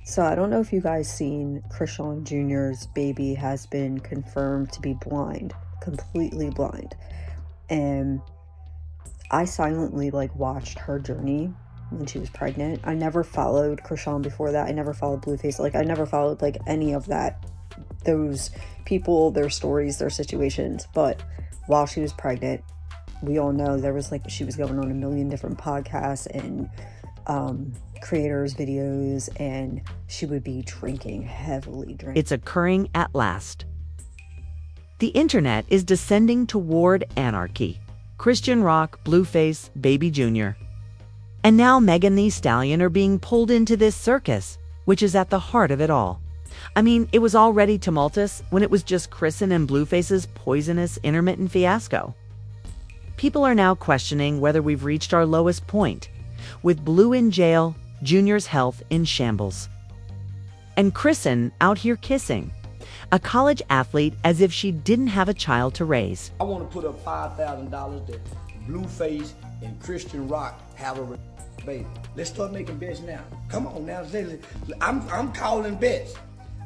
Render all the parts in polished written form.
So I don't know if you guys seen Chrisean Jr.'s baby has been confirmed to be blind, completely blind. And I silently watched her journey when she was pregnant. I never followed Chrisean before that. I never followed Blueface. I never followed any of that, those people, their stories, their situations. But while she was pregnant, we all know there was she was going on a million different podcasts and creators videos, and she would be heavily drinking. It's occurring at last. The internet is descending toward anarchy. Chrisean Rock, Blueface, Baby Jr. And now Megan Thee Stallion are being pulled into this circus, which is at the heart of it all. I mean, it was already tumultuous when it was just Chrisean and Blueface's poisonous intermittent fiasco. People are now questioning whether we've reached our lowest point, with Blue in jail, Junior's health in shambles, and Chrisean out here kissing a college athlete as if she didn't have a child to raise. I want to put up $5,000 that Blueface and Chrisean Rock have a baby. Let's start making bets now. Come on now, I'm calling bets.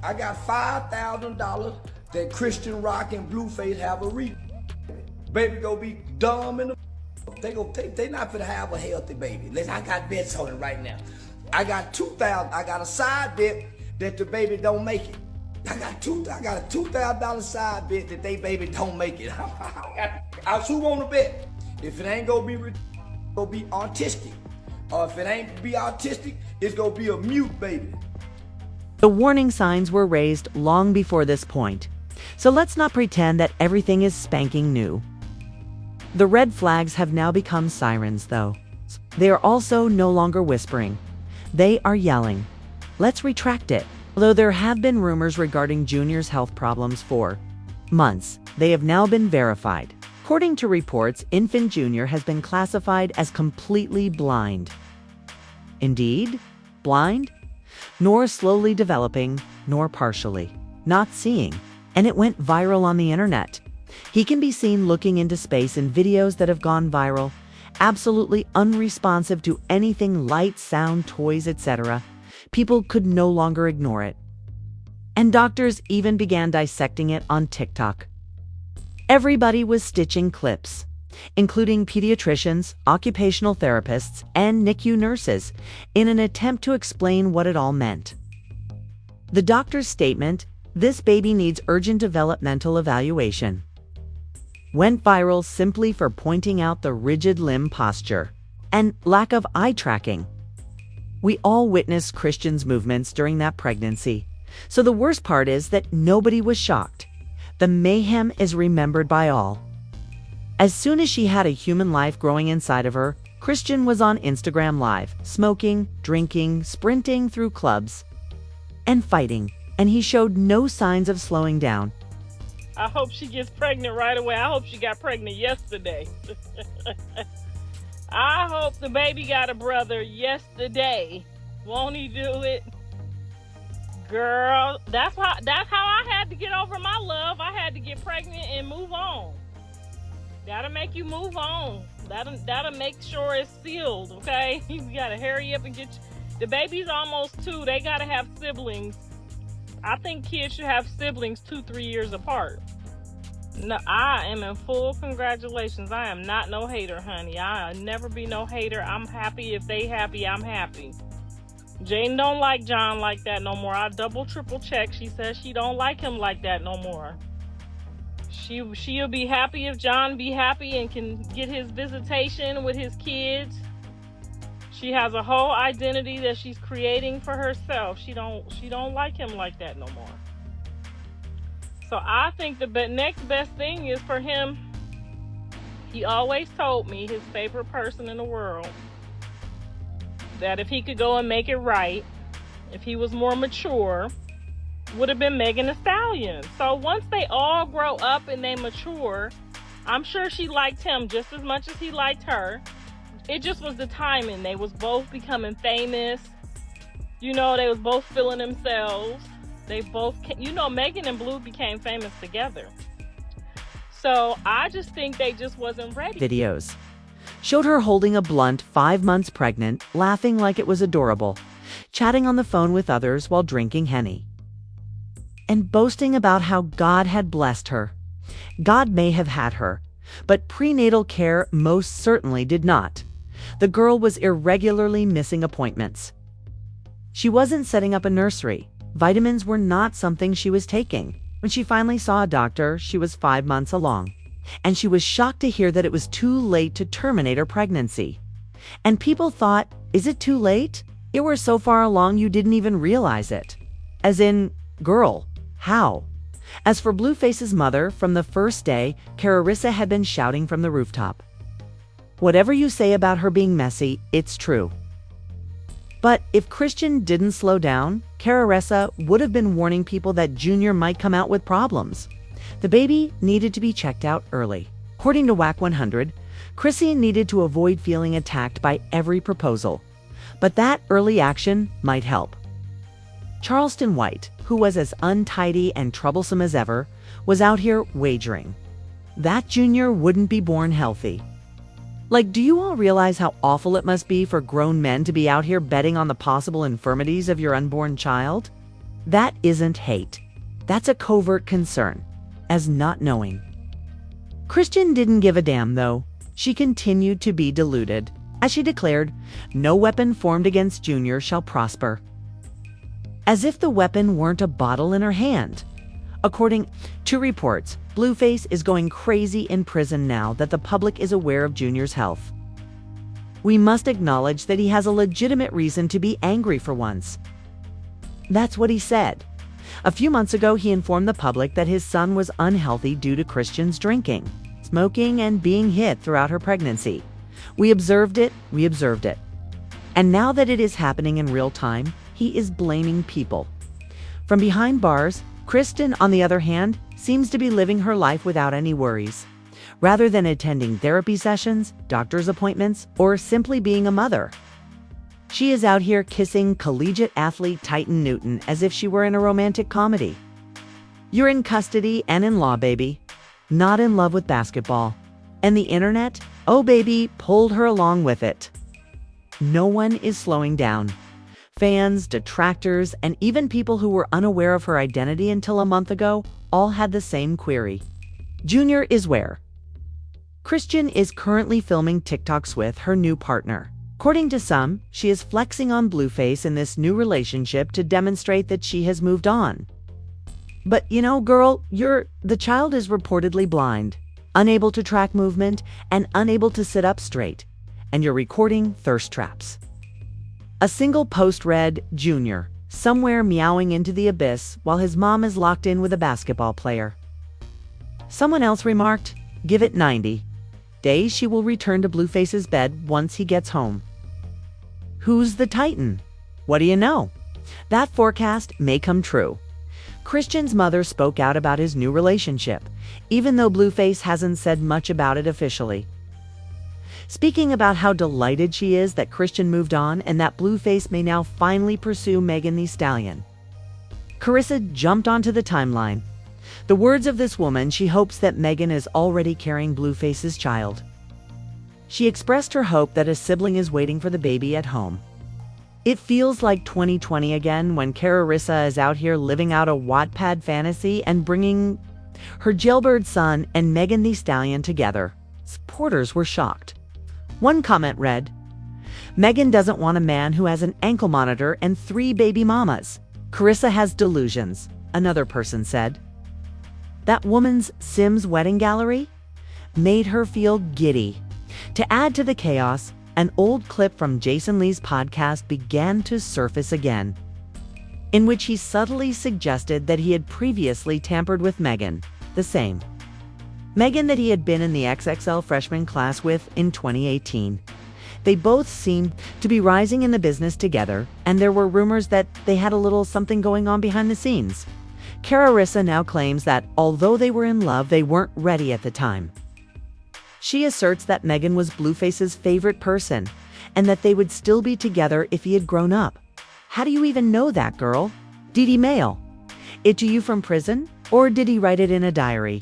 I got $5,000 that Chrisean Rock and Blueface have a baby gonna be dumb in the they not gonna have a healthy baby. Listen, I got bets on it right now. I got $2,000. I got a side bet that the baby don't make it. I got a $2,000 side bet that they baby don't make it. I who want to bet? If it ain't gonna be autistic, or if it ain't be autistic, it's gonna be a mute baby. The warning signs were raised long before this point, so let's not pretend that everything is spanking new. The red flags have now become sirens, though. They are also no longer whispering. They are yelling. Let's retract it. Although there have been rumors regarding Junior's health problems for months, they have now been verified. According to reports, infant Junior has been classified as completely blind. Indeed, blind? Nor slowly developing, nor partially. Not seeing. And it went viral on the internet. He can be seen looking into space in videos that have gone viral, absolutely unresponsive to anything light, sound, toys, etc. People could no longer ignore it. And doctors even began dissecting it on TikTok. Everybody was stitching clips, including pediatricians, occupational therapists, and NICU nurses, in an attempt to explain what it all meant. The doctor's statement, "This baby needs urgent developmental evaluation," went viral simply for pointing out the rigid limb posture and lack of eye tracking. We all witnessed Chrisean's movements during that pregnancy, so the worst part is that nobody was shocked. The mayhem is remembered by all. As soon as she had a human life growing inside of her, Chrisean was on Instagram Live, smoking, drinking, sprinting through clubs, and fighting, and he showed no signs of slowing down. I hope she gets pregnant right away. I hope she got pregnant yesterday. I hope the baby got a brother yesterday. Won't he do it? Girl, that's how I had to get over my love. I had to get pregnant and move on. That'll make you move on. That'll make sure it's sealed, okay? You gotta hurry up and the baby's almost 2. They gotta have siblings. I think kids should have siblings 2-3 years apart. No, I am in full congratulations. I am not no hater, honey. I'll never be no hater. I'm happy. If they happy, I'm happy. Jane don't like John like that no more. I double, triple check. She says she don't like him like that no more. She'll be happy if John be happy and can get his visitation with his kids. She has a whole identity that she's creating for herself. She don't like him like that no more. So I think the next best thing is for him. He always told me, his favorite person in the world, that if he could go and make it right, if he was more mature, would have been Megan Thee Stallion. So once they all grow up and they mature, I'm sure she liked him just as much as he liked her. It just was the timing. They was both becoming famous. They was both feeling themselves. They both, Megan and Blue became famous together. So I just think they just wasn't ready. Videos showed her holding a blunt 5 months pregnant, laughing like it was adorable. chatting on the phone with others while drinking Henny, and boasting about how God had blessed her. God may have had her, but prenatal care most certainly did not. The girl was irregularly missing appointments. She wasn't setting up a nursery. Vitamins were not something she was taking. When she finally saw a doctor, she was 5 months along, and she was shocked to hear that it was too late to terminate her pregnancy. And people thought, is it too late? You were so far along you didn't even realize it. As in, girl, how? As for Blueface's mother, from the first day, Chrisean had been shouting from the rooftop. Whatever you say about her being messy, it's true. But if Chrisean didn't slow down, Chrisean would have been warning people that Junior might come out with problems. The baby needed to be checked out early. According to WAC 100, Chrisean needed to avoid feeling attacked by every proposal. But that early action might help. Charleston White, who was as untidy and troublesome as ever, was out here wagering that Junior wouldn't be born healthy. Like, do you all realize how awful it must be for grown men to be out here betting on the possible infirmities of your unborn child? That isn't hate. That's a covert concern, as not knowing. Chrisean didn't give a damn, though. She continued to be deluded. As she declared, no weapon formed against Junior shall prosper. As if the weapon weren't a bottle in her hand. According to reports, Blueface is going crazy in prison now that the public is aware of Junior's health. We must acknowledge that he has a legitimate reason to be angry for once. That's what he said. A few months ago, he informed the public that his son was unhealthy due to Chrisean's drinking, smoking, and being hit throughout her pregnancy. We observed it. And now that it is happening in real time, he is blaming people. From behind bars, Chrisean, on the other hand, seems to be living her life without any worries. Rather than attending therapy sessions, doctor's appointments, or simply being a mother, she is out here kissing collegiate athlete Titan Newton as if she were in a romantic comedy. You're in custody and in law, baby. Not in love with basketball. And the internet, oh baby, pulled her along with it. No one is slowing down. Fans, detractors, and even people who were unaware of her identity until a month ago all had the same query. Junior is where? Chrisean is currently filming TikToks with her new partner. According to some, she is flexing on Blueface in this new relationship to demonstrate that she has moved on. But you know, girl, the child is reportedly blind, unable to track movement, and unable to sit up straight. And you're recording thirst traps. A single post read, Junior, somewhere meowing into the abyss while his mom is locked in with a basketball player. Someone else remarked, give it 90 days she will return to Blueface's bed once he gets home. Who's the Titan? What do you know? That forecast may come true. Chrisean's mother spoke out about his new relationship, even though Blueface hasn't said much about it officially. Speaking about how delighted she is that Chrisean moved on and that Blueface may now finally pursue Megan Thee Stallion, Chrisean jumped onto the timeline. The words of this woman, she hopes that Megan is already carrying Blueface's child. She expressed her hope that a sibling is waiting for the baby at home. It feels like 2020 again when Chrisean is out here living out a Wattpad fantasy and bringing her jailbird son and Megan Thee Stallion together. Supporters were shocked. One comment read, Megan doesn't want a man who has an ankle monitor and 3 baby mamas. Chrisean has delusions, another person said. That woman's Sims wedding gallery made her feel giddy. To add to the chaos, an old clip from Jason Lee's podcast began to surface again, in which he subtly suggested that he had previously tampered with Megan, the same Megan that he had been in the XXL freshman class with in 2018. They both seemed to be rising in the business together, and there were rumors that they had a little something going on behind the scenes. Chrisean now claims that although they were in love, they weren't ready at the time. She asserts that Megan was Blueface's favorite person, and that they would still be together if he had grown up. How do you even know that, girl? Did he mail it to you from prison, or did he write it in a diary?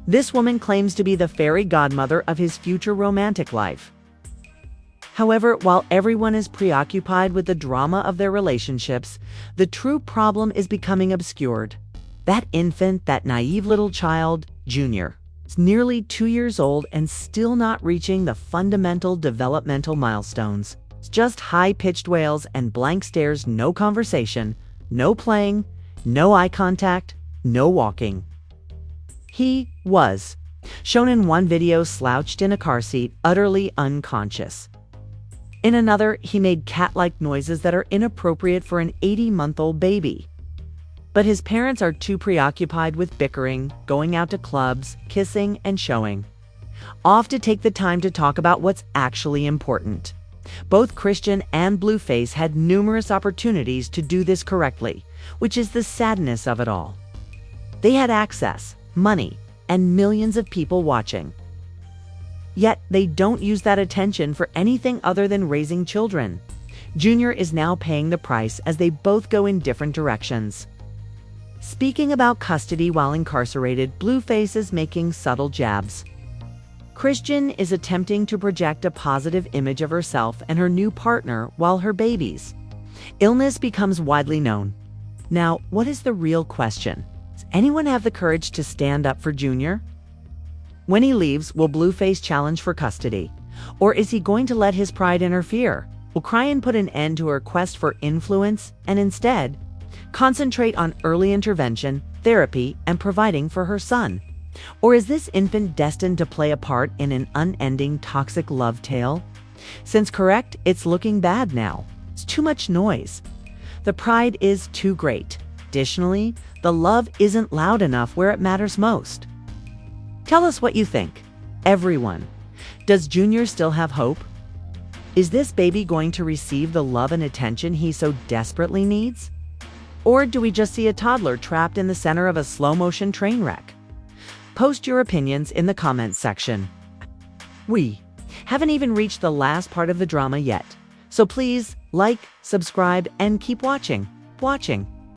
This woman claims to be the fairy godmother of his future romantic life. However, while everyone is preoccupied with the drama of their relationships, the true problem is becoming obscured. That infant, that naive little child, Junior, is nearly 2 years old and still not reaching the fundamental developmental milestones. It's just high-pitched wails and blank stares, no conversation, no playing, no eye contact, no walking. He was shown in one video slouched in a car seat, utterly unconscious. In another, he made cat-like noises that are inappropriate for an 80-month-old baby. But his parents are too preoccupied with bickering, going out to clubs, kissing, and showing off to take the time to talk about what's actually important. Both Chrisean and Blueface had numerous opportunities to do this correctly, which is the sadness of it all. They had access, money, and millions of people watching. Yet they don't use that attention for anything other than raising children. Junior is now paying the price as they both go in different directions. Speaking about custody while incarcerated, Blueface is making subtle jabs. Chrisean is attempting to project a positive image of herself and her new partner while her baby's illness becomes widely known. Now, what is the real question? Does anyone have the courage to stand up for Junior? When he leaves, will Blueface challenge for custody? Or is he going to let his pride interfere? Will Chrisean put an end to her quest for influence and instead concentrate on early intervention, therapy, and providing for her son? Or is this infant destined to play a part in an unending toxic love tale? Since correct, it's looking bad now. It's too much noise. The pride is too great. Additionally, the love isn't loud enough where it matters most. Tell us what you think. Everyone. Does Junior still have hope? Is this baby going to receive the love and attention he so desperately needs? Or do we just see a toddler trapped in the center of a slow-motion train wreck? Post your opinions in the comments section. We haven't even reached the last part of the drama yet, so please like, subscribe, and keep watching.